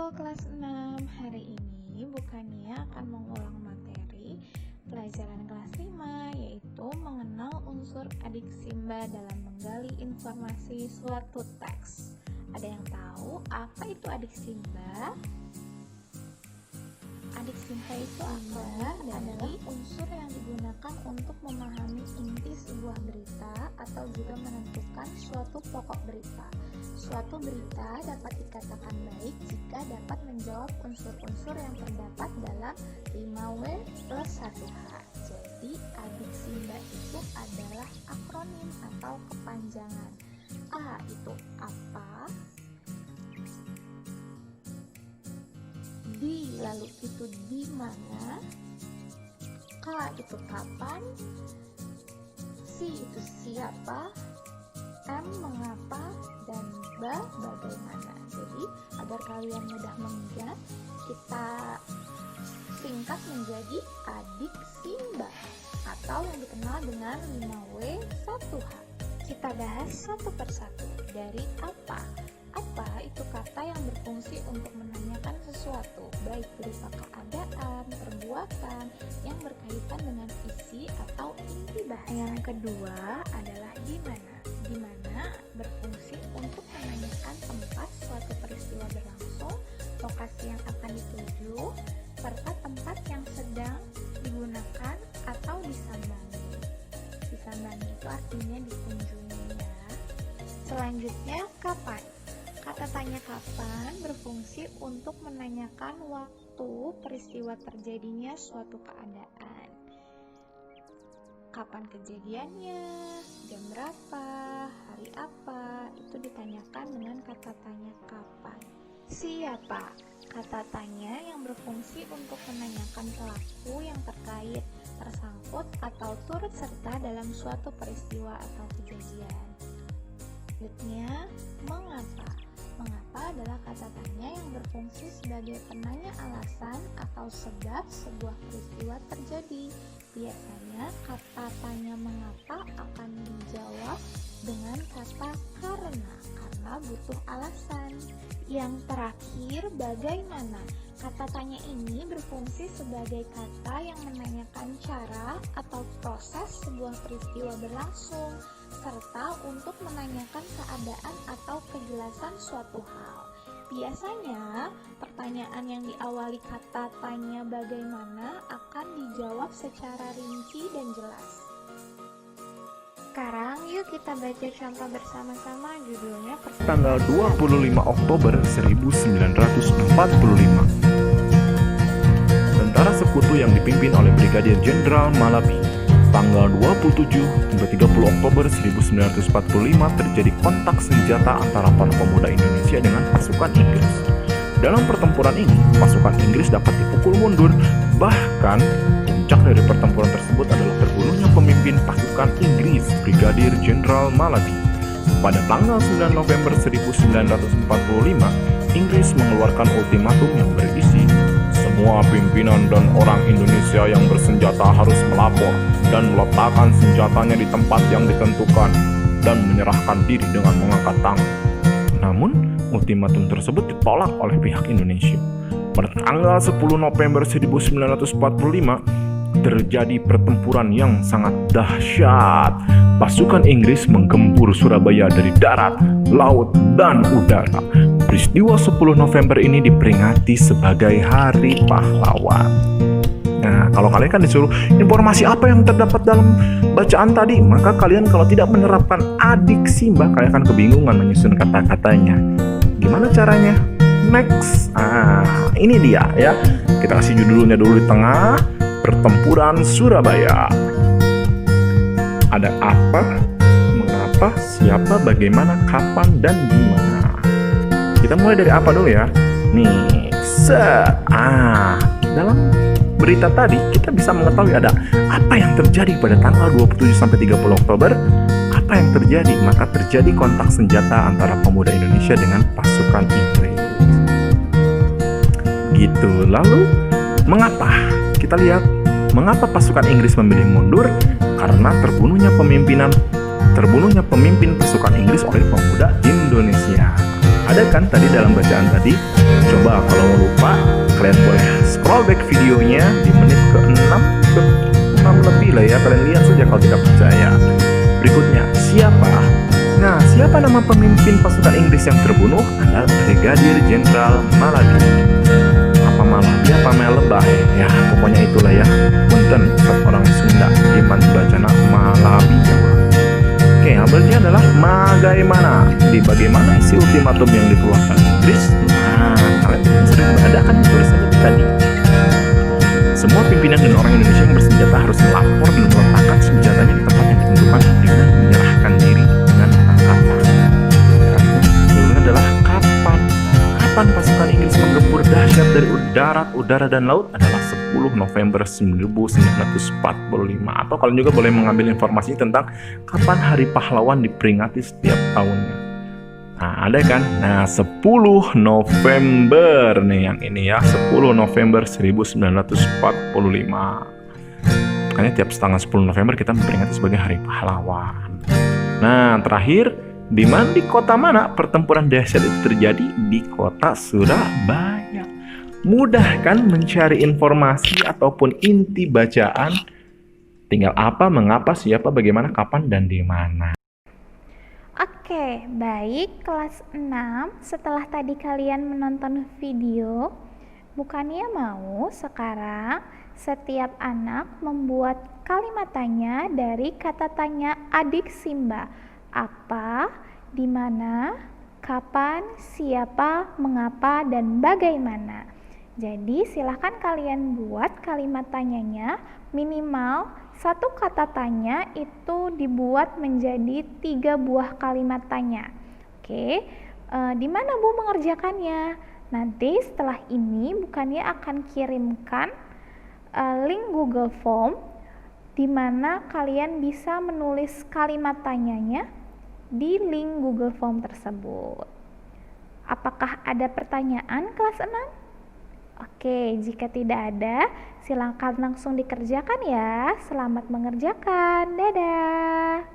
Halo kelas 6, hari ini bukannya akan mengulang materi pelajaran kelas 5, yaitu mengenal unsur adik Simba dalam menggali informasi suatu teks. Ada yang tahu apa itu adik Simba? Adik Simba itu adalah unsur yang digunakan untuk memahami inti sebuah berita atau juga menentukan suatu pokok berita. Suatu berita dapat dikatakan baik jika dapat menjawab unsur-unsur yang terdapat dalam 5W plus 1H. Jadi adik Simba itu adalah akronim atau kepanjangan. A itu apa? Di lalu itu di mana? K itu kapan? Si itu siapa? M mengapa? Dan B bagaimana. Jadi agar kalian mudah mengingat, kita singkat menjadi adik Simba atau yang dikenal dengan 5W 1H. Kita bahas satu persatu. Dari apa? Apa itu kata yang berfungsi untuk menanyakan sesuatu, baik berupa keadaan, perbuatan yang berkaitan dengan isi atau inti bahasa. Yang kedua adalah di mana. Di mana berfungsi untuk menanyakan tempat suatu peristiwa berlangsung, lokasi yang akan dituju, serta tempat yang sedang digunakan atau disambangi. Disambangi itu artinya dikunjungi ya. Selanjutnya kapan? Kata tanya kapan berfungsi untuk menanyakan waktu peristiwa terjadinya suatu keadaan. Kapan kejadiannya, jam berapa, hari apa, itu ditanyakan dengan kata tanya kapan. Siapa? Kata tanya yang berfungsi untuk menanyakan pelaku yang terkait, tersangkut, atau turut serta dalam suatu peristiwa atau kejadian. Selanjutnya, mengapa? Mengapa adalah kata tanya yang berfungsi sebagai penanya alasan atau sebab sebuah peristiwa terjadi. Biasanya kata tanya mengapa akan dijawab dengan kata karena butuh alasan. Yang terakhir, bagaimana? Kata tanya ini berfungsi sebagai kata yang menanyakan cara atau proses sebuah peristiwa berlangsung, serta untuk menanyakan keadaan atau kejelasan suatu hal. Biasanya, pertanyaan yang diawali kata tanya bagaimana akan dijawab secara rinci dan jelas. Sekarang yuk kita baca contoh bersama-sama, judulnya Tanggal 25 Oktober 1945. Tentara sekutu yang dipimpin oleh Brigadir Jenderal Malabi. Tanggal 27 hingga 30 Oktober 1945 terjadi kontak senjata antara para pemuda Indonesia dengan pasukan Inggris. Dalam pertempuran ini, pasukan Inggris dapat dipukul mundur. Bahkan, puncak dari pertempuran tersebut adalah terbunuhnya pemimpin pasukan Inggris, Brigadir Jenderal Malabi. Pada tanggal 9 November 1945, Inggris mengeluarkan ultimatum yang berisi, semua pimpinan dan orang Indonesia yang bersenjata harus melapor dan meletakkan senjatanya di tempat yang ditentukan dan menyerahkan diri dengan mengangkat tangan. Namun, ultimatum tersebut ditolak oleh pihak Indonesia. Pada tanggal 10 November 1945, terjadi pertempuran yang sangat dahsyat. Pasukan Inggris menggempur Surabaya dari darat, laut, dan udara. Peristiwa 10 November ini diperingati sebagai Hari Pahlawan. Nah, kalau kalian kan disuruh informasi apa yang terdapat dalam bacaan tadi, maka kalian kalau tidak menerapkan adik Simba, kalian akan kebingungan menyusun kata-katanya. Gimana caranya? Next. Ini dia ya. Kita kasih judulnya dulu di tengah. Pertempuran Surabaya. Ada apa, mengapa, siapa, bagaimana, kapan, dan di mana. Kita mulai dari apa dulu ya. Nih, dalam berita tadi kita bisa mengetahui ada apa yang terjadi pada tanggal 27 sampai 30 Oktober. Apa yang terjadi? Maka terjadi kontak senjata antara pemuda Indonesia dengan pasukan Inggris. Gitu. Lalu mengapa? Kita lihat mengapa pasukan Inggris memilih mundur? Karena terbunuhnya pemimpin pasukan Inggris oleh pemuda Indonesia. Ada kan tadi dalam bacaan tadi, Coba kalau lupa, kalian boleh scroll back videonya di menit ke-6 ke 6 lebih lah ya. Kalian lihat saja kalau tidak percaya. Berikutnya, siapa? Nah, siapa nama pemimpin pasukan Inggris yang terbunuh? Adalah Brigadir Jenderal Malabi. Apa Malabi, apa Melebah? Ya, pokoknya itulah ya. Punten, orang Sunda diman bacana Malabi Jawa. Oke, yang berarti adalah bagaimana? Di bagaimana isi ultimatum yang dikeluarkan Inggris? Nah, kalian sering ada kan tulisannya tadi. Semua pimpinan dan orang Indonesia yang bersenjata harus melapor dan meletakkan senjatanya di tempat yang ditentukan dengan menyerahkan diri dengan kata-kata. Yang adalah kapan? Kapan pasukan Inggris menggempur dahsyat dari darat, udara, dan laut adalah 10 November 1945. Atau kalian juga boleh mengambil informasi tentang kapan Hari Pahlawan diperingati setiap tahunnya. Nah, ada kan? Nah, 10 November nih yang ini ya, 10 November 1945. Makanya tiap tanggal 10 November kita memperingati sebagai Hari Pahlawan. Nah, terakhir, di kota mana pertempuran dahsyat itu terjadi? Di kota Surabaya. Mudah kan mencari informasi ataupun inti bacaan? Tinggal apa, mengapa, siapa, bagaimana, kapan, dan di mana. Oke, baik kelas 6. Setelah tadi kalian menonton video, bukannya mau sekarang setiap anak membuat kalimat tanya dari kata tanya adik Simba. Apa, di mana, kapan, siapa, mengapa, dan bagaimana. Jadi silahkan kalian buat kalimat tanyanya minimal satu kata tanya itu dibuat menjadi 3 buah kalimat tanya. Oke, di mana Bu mengerjakannya? Nanti setelah ini bukannya akan kirimkan link Google Form di mana kalian bisa menulis kalimat tanyanya di link Google Form tersebut. Apakah ada pertanyaan kelas 6? Oke, jika tidak ada, silakan langsung dikerjakan ya. Selamat mengerjakan. Dadah.